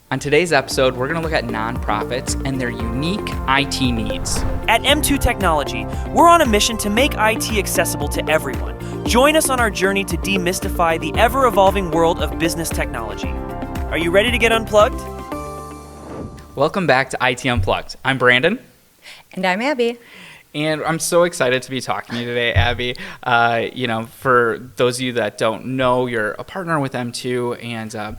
On today's episode, we're going to look at nonprofits and their unique IT needs. At M2 Technology, we're on a mission to make IT accessible to everyone. Join us on our journey to demystify the ever-evolving world of business technology. Are you ready to get unplugged? Welcome back to IT Unplugged. I'm Brandon. And I'm Abby. And I'm so excited to be talking to you today, Abby. For those of you that don't know, you're a partner with M2 and,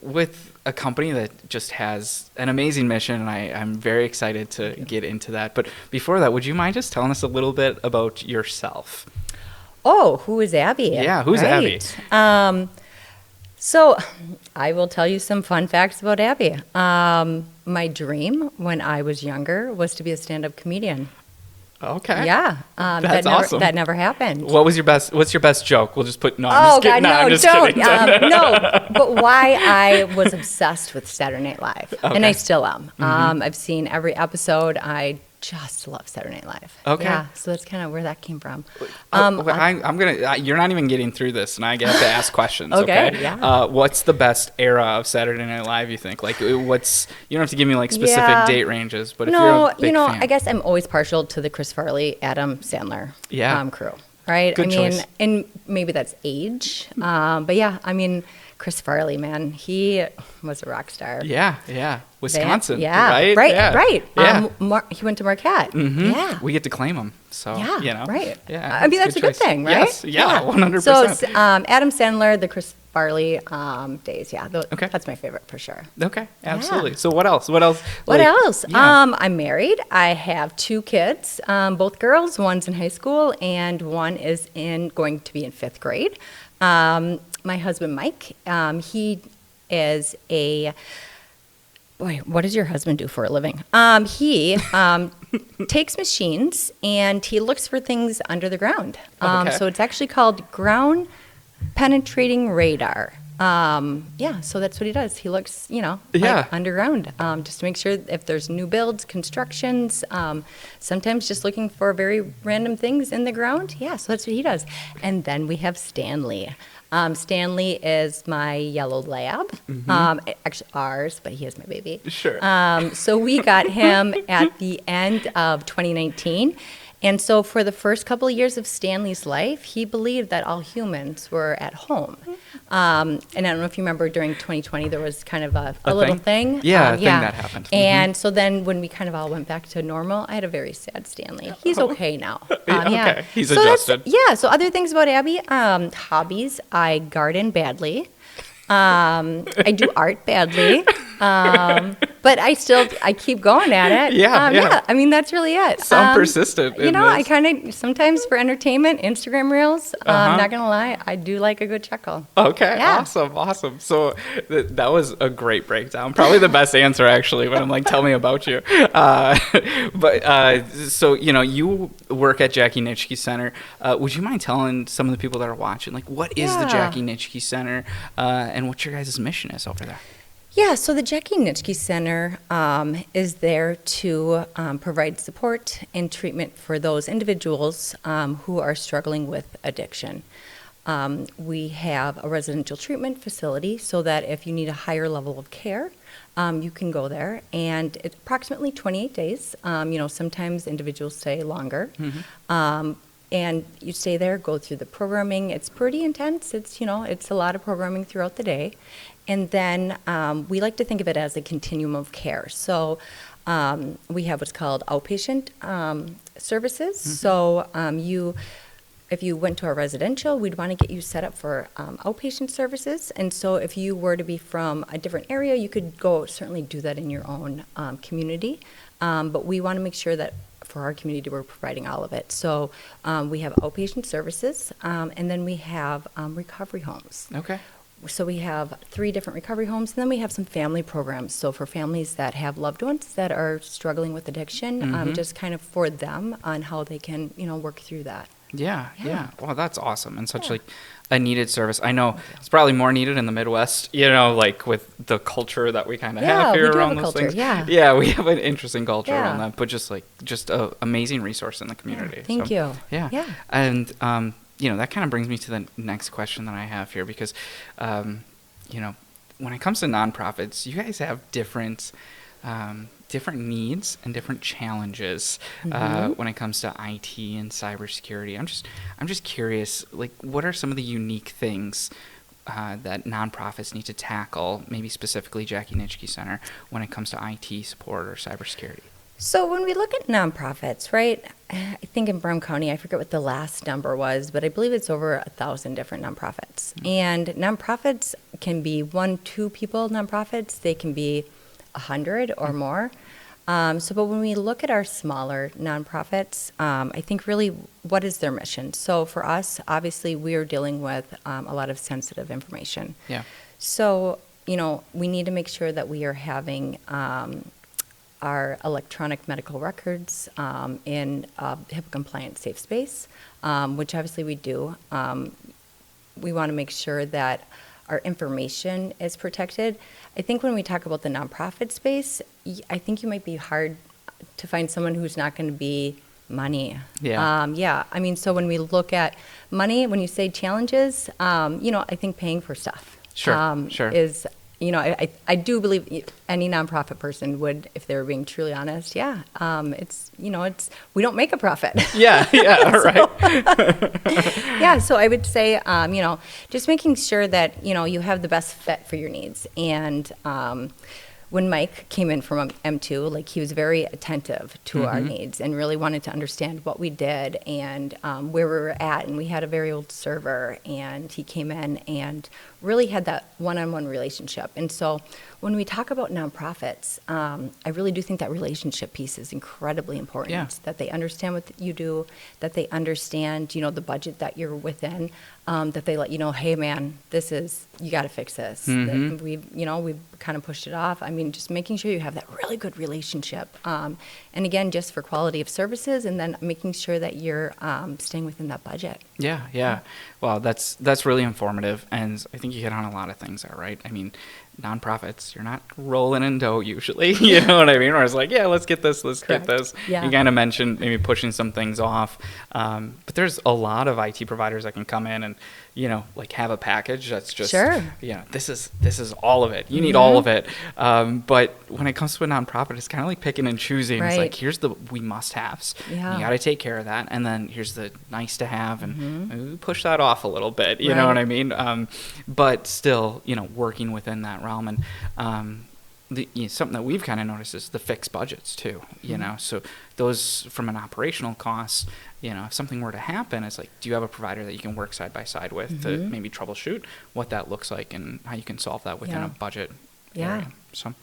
with a company that just has an amazing mission, and I'm very excited to get into that. But before that, would you mind just telling us a little bit about yourself? Oh, who is Abby? Yeah, who's Abby? So I will tell you some fun facts about Abby. My dream when I was younger was to be a stand-up comedian. Okay. Yeah. That's awesome. That never happened. What's your best joke? We'll just put, no, I'm just kidding. God, no, I'm just don't. kidding. No, but why I was obsessed with Saturday Night Live, and I still am. I've seen every episode. I just love Saturday Night Live. Okay. Yeah, so that's kind of where that came from. You're not even getting through this, and I have to ask questions. Okay. Okay. Yeah. What's the best era of Saturday Night Live? You think? Like, you don't have to give me like specific date ranges, but if you're a big fan. I guess I'm always partial to the Chris Farley, Adam Sandler crew. Right. Good choice. And maybe that's age, but yeah, Chris Farley, man, he was a rock star. Yeah. Wisconsin. Right. Yeah. He went to Marquette. Mm-hmm. Yeah. We get to claim him. So, right. Yeah. That's a good thing, right? Yes. Yeah. 100%. So, Adam Sandler, the Chris Farley days. Yeah. Okay. That's my favorite for sure. Okay. Absolutely. Yeah. So what else? What else? Yeah. I'm married. I have 2 kids, both girls. One's in high school and one is going to be in 5th grade. My husband, Mike, he is what does your husband do for a living? He takes machines and he looks for things under the ground. So it's actually called ground penetrating radar. So that's what he does. He looks, underground, just to make sure if there's new builds, constructions, sometimes just looking for very random things in the ground. Yeah, so that's what he does. And then we have Stanley. Stanley is my yellow lab. Actually ours, but he is my baby. Sure. So we got him at the end of 2019. And so for the first couple of years of Stanley's life, he believed that all humans were at home. And I don't know if you remember during 2020, there was kind of a little thing. Yeah, thing that happened. And so then when we kind of all went back to normal, I had a very sad Stanley. He's okay now. Okay, he's adjusted. So other things about Abby, hobbies, I garden badly. I do art badly. But I keep going at it. Yeah. That's really it. Persistent. I kind of, sometimes for entertainment, Instagram reels, I'm not going to lie, I do like a good chuckle. Okay. Yeah. Awesome. So that was a great breakdown. Probably the best answer, actually, when I'm like, tell me about you. So you work at Jackie Nitschke Center. Would you mind telling some of the people that are watching, like, what is the Jackie Nitschke Center and what your guys' mission is over there? Yeah, so the Jackie Nitschke Center is there to provide support and treatment for those individuals who are struggling with addiction. We have a residential treatment facility so that if you need a higher level of care, you can go there. And it's approximately 28 days. Sometimes individuals stay longer. And you stay there, go through the programming. It's pretty intense. It's a lot of programming throughout the day. And then we like to think of it as a continuum of care. So we have what's called outpatient services. So if you went to our residential, we'd want to get you set up for outpatient services. And so if you were to be from a different area, you could go certainly do that in your own community. But we want to make sure that for our community, we're providing all of it. So we have outpatient services, and then we have recovery homes. Okay. So we have 3 different recovery homes, and then we have some family programs. So for families that have loved ones that are struggling with addiction, just kind of for them on how they can, work through that. Yeah. Well, that's awesome. And such like a needed service. I know it's probably more needed in the Midwest, like with the culture that we kind of have here around those things. Yeah, we have an interesting culture around that, but just a amazing resource in the community. Thank you. Yeah. And, that kind of brings me to the next question that I have here because, when it comes to nonprofits, you guys have different needs and different challenges when it comes to IT and cybersecurity. I'm just curious, like, what are some of the unique things that nonprofits need to tackle, maybe specifically Jackie Nitschke Center, when it comes to IT support or cybersecurity? So when we look at nonprofits, right, I think in Brown County, I forget what the last number was, but I believe it's over 1,000 different nonprofits. And nonprofits can be 1-2 people nonprofits. They can be 100 or more. But when we look at our smaller nonprofits, I think really what is their mission? So for us, obviously, we are dealing with a lot of sensitive information. Yeah. So, we need to make sure that we are having our electronic medical records in a HIPAA-compliant safe space, which obviously we do. We want to make sure that our information is protected. I think when we talk about the nonprofit space, I think you might be hard to find someone who's not going to be money. Yeah. I mean, so when we look at money, when you say challenges, I think paying for stuff Sure. is, I do believe any nonprofit person would, if they were being truly honest, it's we don't make a profit. Yeah, right. So I would say, just making sure that, you have the best fit for your needs. And when Mike came in from M2, like, he was very attentive to our needs and really wanted to understand what we did and where we were at. And we had a very old server, and he came in and really had that one-on-one relationship. And so when we talk about nonprofits, I really do think that relationship piece is incredibly important. Yeah. That they understand what you do, that they understand, the budget that you're within, that they let you know, hey, man, you got to fix this. That we've kind of pushed it off. I mean, just making sure you have that really good relationship. And again, just for quality of services, and then making sure that you're staying within that budget. Yeah. Well, that's really informative, and I think you hit on a lot of things there, right? I mean, nonprofits, you're not rolling in dough usually, you know what I mean? Or it's like, let's get this. Yeah. You kind of mentioned maybe pushing some things off, but there's a lot of IT providers that can come in and, like, have a package that's just, sure. This is all of it. You need all of it. But when it comes to a nonprofit, it's kind of like picking and choosing. Right. It's like, here's the we must-haves. Yeah. You got to take care of that, and then here's the nice to have, and maybe push that off a little bit. You Right. know what I mean? But still, working within that realm. And something that we've kind of noticed is the fixed budgets too. So those, from an operational cost, if something were to happen, it's like, do you have a provider that you can work side by side with to maybe troubleshoot what that looks like and how you can solve that within a budget area. So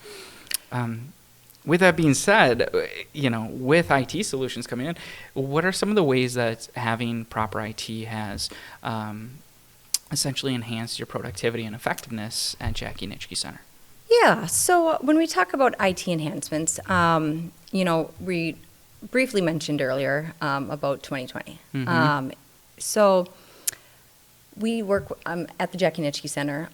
with that being said, with IT solutions coming in, what are some of the ways that having proper IT has essentially enhanced your productivity and effectiveness at Jackie Nitschke Center? Yeah, so when we talk about IT enhancements, we briefly mentioned earlier about 2020. So we work at the Jackie Nitschke Center.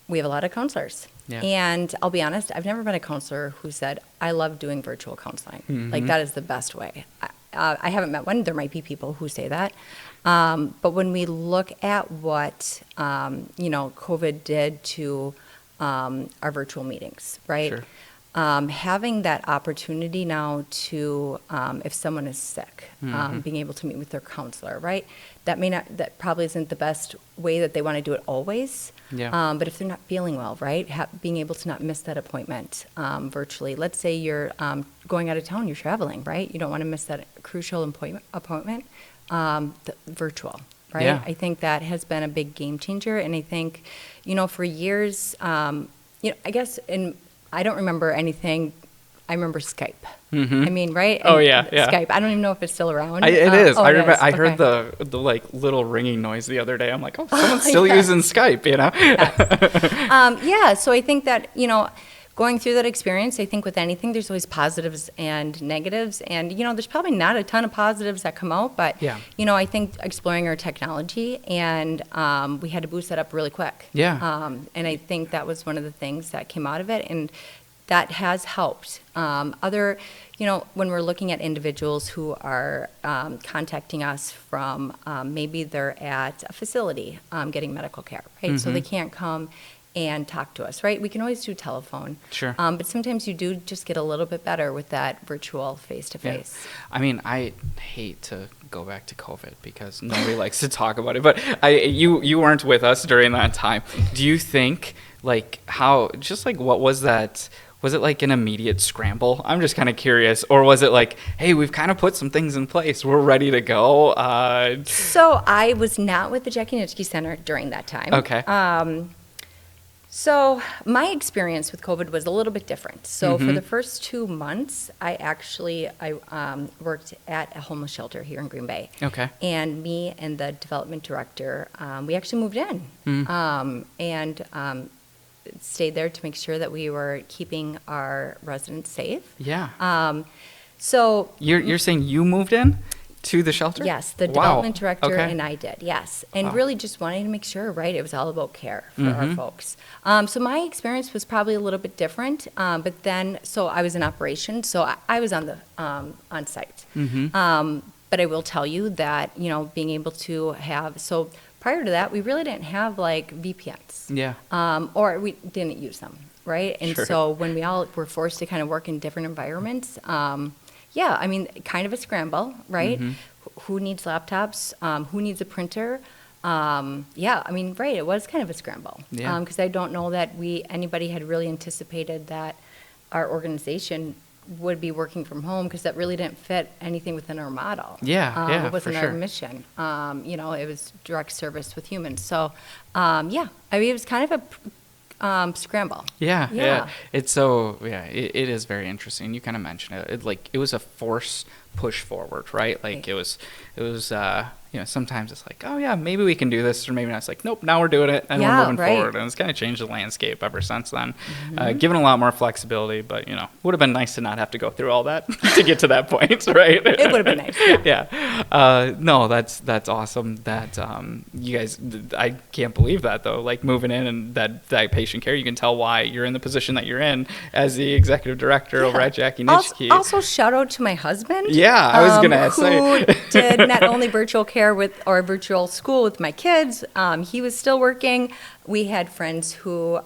We have a lot of counselors. Yeah. And I'll be honest, I've never been a counselor who said, I love doing virtual counseling. Like, that is the best way. I haven't met one. There might be people who say that. But when we look at what, COVID did to our virtual meetings, right? Sure. Having that opportunity now to, if someone is sick, being able to meet with their counselor, right? That probably isn't the best way that they want to do it always. Yeah. But if they're not feeling well, right? Being able to not miss that appointment virtually. Let's say you're going out of town, you're traveling, right? You don't want to miss that crucial appointment. Virtual, right? Yeah. I think that has been a big game changer. And I think, for years, I guess I don't remember anything. I remember Skype. I mean, right? Oh, yeah. Skype. I don't even know if it's still around. It is. Oh, I it remember. is. I heard Okay. the like little ringing noise the other day. I'm like, someone's still using Skype, So I think that, going through that experience, I think with anything, there's always positives and negatives. And, there's probably not a ton of positives that come out. But, Yeah. I think exploring our technology, and we had to boost that up really quick. Yeah. And I think that was one of the things that came out of it. And that has helped. When we're looking at individuals who are contacting us from maybe they're at a facility getting medical care, right? So they can't come and talk to us, right? We can always do telephone. Sure. But sometimes you do just get a little bit better with that virtual Yeah. face-to-face. I mean, I hate to go back to COVID because nobody likes to talk about it, but you weren't with us during that time. Do you think, like, what was that? Was it like an immediate scramble? I'm just kind of curious. Or was it like, hey, we've kind of put some things in place. We're ready to go. So I was not with the Jackie Nitschke Center during that time. Okay. So my experience with COVID was a little bit different. So for the first 2 months, I worked at a homeless shelter here in Green Bay. Okay. And me and the development director, we actually moved in and stayed there to make sure that we were keeping our residents safe. Yeah. So You're saying you moved in to the shelter? yes, the Wow. development director Okay. and I did, yes. And Wow. really just wanting to make sure, right, it was all about care for our folks. So my experience was probably a little bit different, but then, so I was in operation, so I was on site. But I will tell you that, being able to so prior to that, we really didn't have like VPNs. Yeah. Or we didn't use them, right? And Sure. so when we all were forced to kind of work in different environments, yeah, I mean, kind of a scramble, right? Who needs laptops? Who needs a printer? Yeah, I mean, right, it was kind of a scramble. Yeah. Because I don't know that anybody had really anticipated that our organization would be working from home, because that really didn't fit anything within our model. Yeah, It wasn't for our sure. mission. It was direct service with humans. So, yeah, I mean, it was kind of a scramble. Yeah. It's so, it is very interesting. You kind of mentioned it. It was a force push forward, right? Like it was, sometimes it's like, oh yeah, maybe we can do this, or maybe not. It's like, nope, now we're doing it and we're moving right. forward. And it's kind of changed the landscape ever since then. Given a lot more flexibility, but would have been nice to not have to go through all that to get to that point, right? It would have been nice. Yeah. No, that's awesome that you guys, I can't believe that though, like moving in and that patient care, you can tell why you're in the position that you're in as the executive director over at Jackie Nitschke. Also, shout out to my husband. Yeah, I was going to say. Who did not only virtual care or virtual school with my kids, he was still working. We had friends who,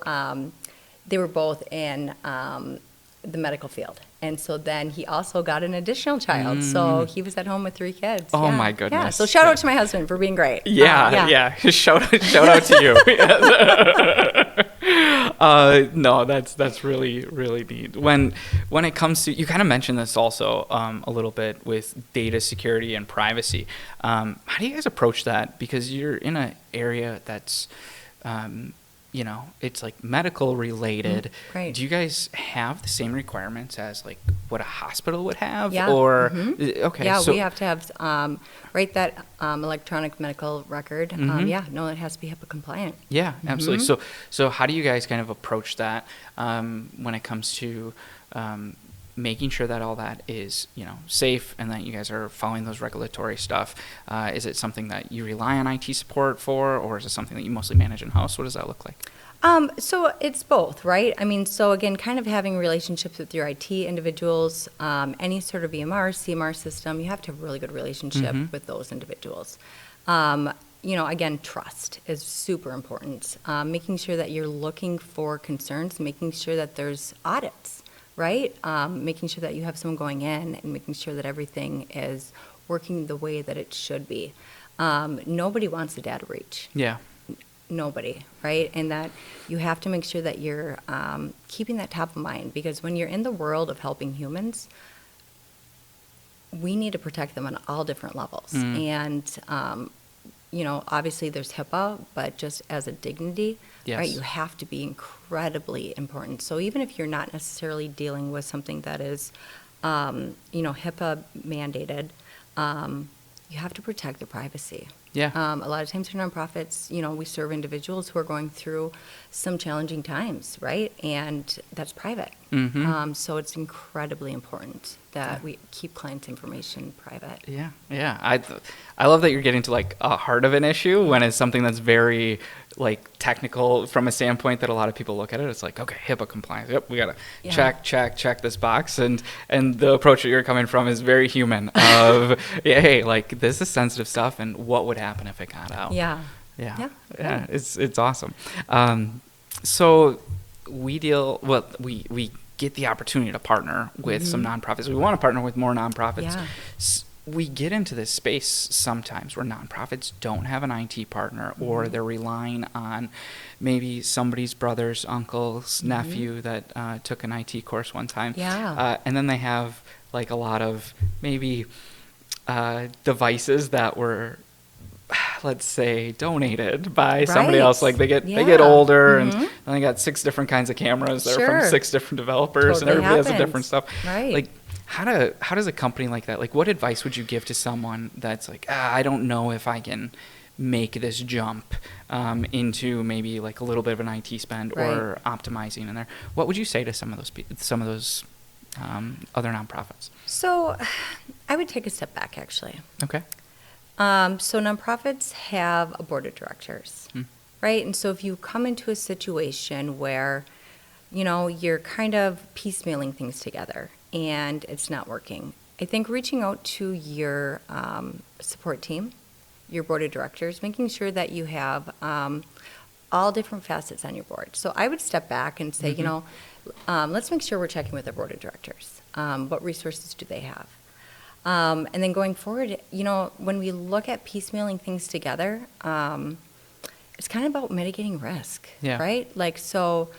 they were both in the medical field. And so then he also got an additional child. So he was at home with 3 kids. Oh, yeah. my goodness. Yeah, so shout out to my husband for being great. Yeah. Shout out to you. No, that's really, really neat. When it comes to, you kind of mentioned this also a little bit with data security and privacy. How do you guys approach that? Because you're in an area that's, it's like medical related. Right. Do you guys have the same requirements as like what a hospital would have? Yeah. Or okay. Yeah, so, we have to have that electronic medical record. It has to be HIPAA compliant. Yeah, absolutely. So how do you guys kind of approach that when it comes to making sure that all that is, safe and that you guys are following those regulatory stuff? Is it something that you rely on IT support for, or is it something that you mostly manage in-house? What does that look like? So it's both, right? I mean, so again, kind of having relationships with your IT individuals, any sort of EMR, CMR system, you have to have a really good relationship with those individuals. Again, trust is super important. Making sure that you're looking for concerns, making sure that there's audits, right? Making sure that you have someone going in and making sure that everything is working the way that it should be. Nobody wants a data breach. Yeah. Nobody, right? And that you have to make sure that you're keeping that top of mind, because when you're in the world of helping humans, we need to protect them on all different levels. And, obviously there's HIPAA, but just as a dignity, Yes. right, you have to be incredibly important. So even if you're not necessarily dealing with something that is, HIPAA mandated, you have to protect their privacy. Yeah. A lot of times for nonprofits, we serve individuals who are going through some challenging times, right? And that's private. So it's incredibly important that we keep clients' information private. Yeah. I love that you're getting to like a heart of an issue when it's something that's very like technical from a standpoint that a lot of people look at it. It's like, okay, HIPAA compliance. Yep, we gotta check this box. And the approach that you're coming from is very human. Of hey, like this is sensitive stuff, and what would happen if it got out? Yeah. It's awesome. So we get the opportunity to partner with some nonprofits. We want to partner with more nonprofits. Yeah. We get into this space sometimes where nonprofits don't have an IT partner, or they're relying on maybe somebody's brother's uncle's nephew that took an IT course one time. Yeah. And then they have like a lot of maybe devices that were, let's say, donated by somebody else. Like they get older and they got 6 different kinds of cameras that are from 6 different developers, and everybody has a different stuff. Right. Like how does a company like that, like what advice would you give to someone that's like, I don't know if I can make this jump into maybe like a little bit of an IT spend or optimizing in there? What would you say to some of those other nonprofits? So I would take a step back, actually. Okay. So nonprofits have a board of directors, right? And so if you come into a situation where, you're kind of piecemealing things together and it's not working, I think reaching out to your support team, your board of directors, making sure that you have all different facets on your board. So I would step back and say, let's make sure we're checking with our board of directors. What resources do they have? And then going forward, when we look at piecemealing things together, it's kind of about mitigating risk, right? Like, so,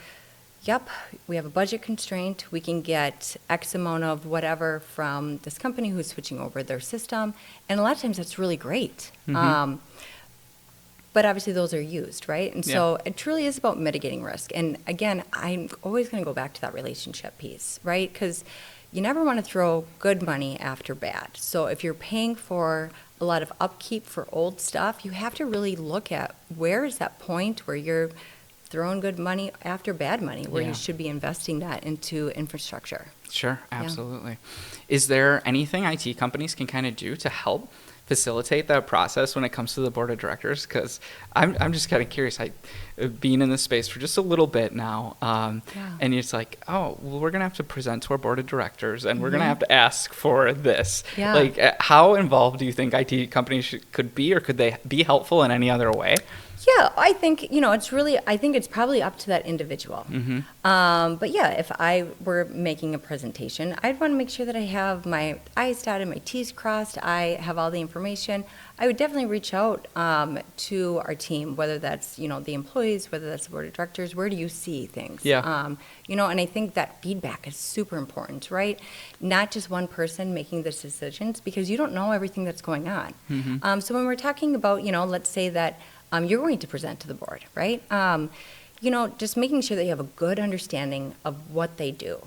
we have a budget constraint. We can get X amount of whatever from this company who's switching over their system. And a lot of times that's really great. But obviously those are used, right? And so it truly is about mitigating risk. And again, I'm always going to go back to that relationship piece, right? Because you never want to throw good money after bad. So if you're paying for a lot of upkeep for old stuff, you have to really look at where is that point where you're throwing good money after bad money, where you should be investing that into infrastructure. Sure, absolutely. Is there anything IT companies can kind of do to help facilitate that process when it comes to the board of directors? Because I'm just kind of curious. Being in this space for just a little bit now, and it's like, oh, well, we're going to have to present to our board of directors, and we're going to have to ask for this. Yeah. Like, how involved do you think IT companies could be, or could they be helpful in any other way? Yeah, I think, I think it's probably up to that individual. But yeah, if I were making a presentation, I'd want to make sure that I have my I's dotted, my T's crossed, I have all the information. I would definitely reach out to our team, whether that's, the employees, whether that's the board of directors. Where do you see things? And I think that feedback is super important, right? Not just one person making the decisions, because you don't know everything that's going on. So when we're talking about, let's say that you're going to present to the board, right? Just making sure that you have a good understanding of what they do.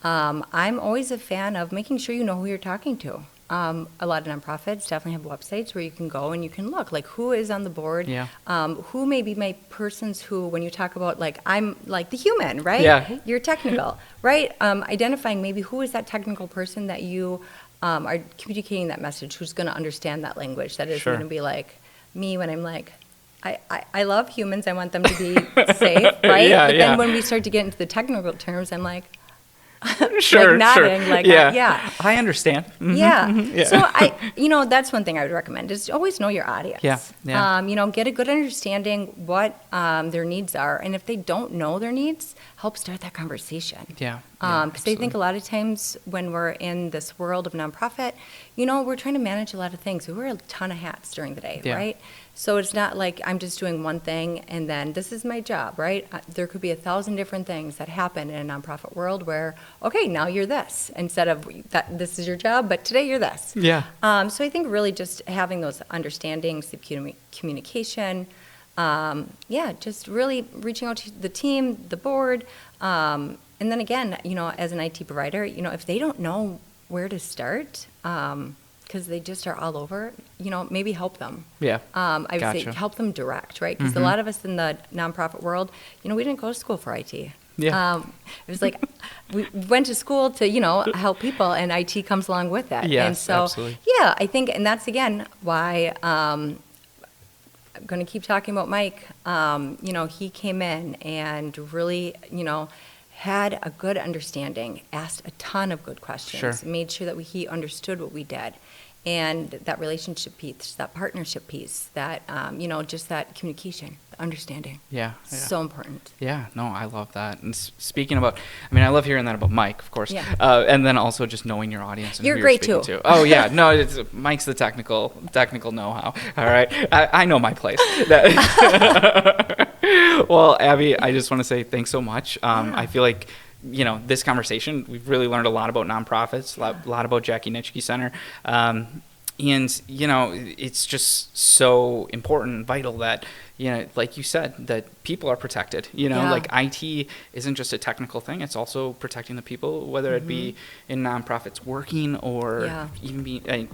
I'm always a fan of making sure you know who you're talking to. A lot of nonprofits definitely have websites where you can go and you can look, like, who is on the board, who may be my persons who, when you talk about, like, I'm like the human, right? Yeah. You're technical, right? Identifying maybe who is that technical person that you are communicating that message, who's going to understand that language, that is going to be like me when I'm like, I love humans. I want them to be safe, right? But then when we start to get into the technical terms, I'm like, like nodding, like, I understand. So that's one thing I would recommend, is always know your audience. Get a good understanding what their needs are, and if they don't know their needs, help start that conversation. Because I think a lot of times when we're in this world of nonprofit, we're trying to manage a lot of things. We wear a ton of hats during the day, right? So it's not like I'm just doing one thing and then this is my job, right? There could be 1,000 different things that happen in a nonprofit world where, okay, now you're this, instead of that this is your job, but today you're this. So I think really just having those understandings, the communication, just really reaching out to the team, the board, and then again, as an IT provider, if they don't know where to start, because they just are all over, maybe help them. I would say help them direct, right? Because a lot of us in the nonprofit world, we didn't go to school for IT. It was like we went to school to, help people, and IT comes along with that. And so, absolutely. I think, and that's again why I'm going to keep talking about Mike. He came in and really, had a good understanding, asked a ton of good questions, made sure that he understood what we did. And that relationship piece, that partnership piece, that, just that communication, understanding. Yeah. So important. Yeah, no, I love that. And speaking about, I mean, I love hearing that about Mike, of course. Yeah. And then also just knowing your audience and You're who great you're too. speaking to. Oh yeah, no, Mike's the technical know-how. All right, I know my place. Well, Abby, I just want to say thanks so much. I feel like, this conversation, we've really learned a lot about nonprofits, a lot about Jackie Nitschke Center. And, it's just so important and vital that, like you said, that people are protected. Like IT isn't just a technical thing. It's also protecting the people, whether it be in nonprofits working or even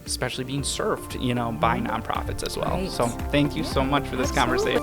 especially being served, by nonprofits as well. Right. So thank you so much for this conversation.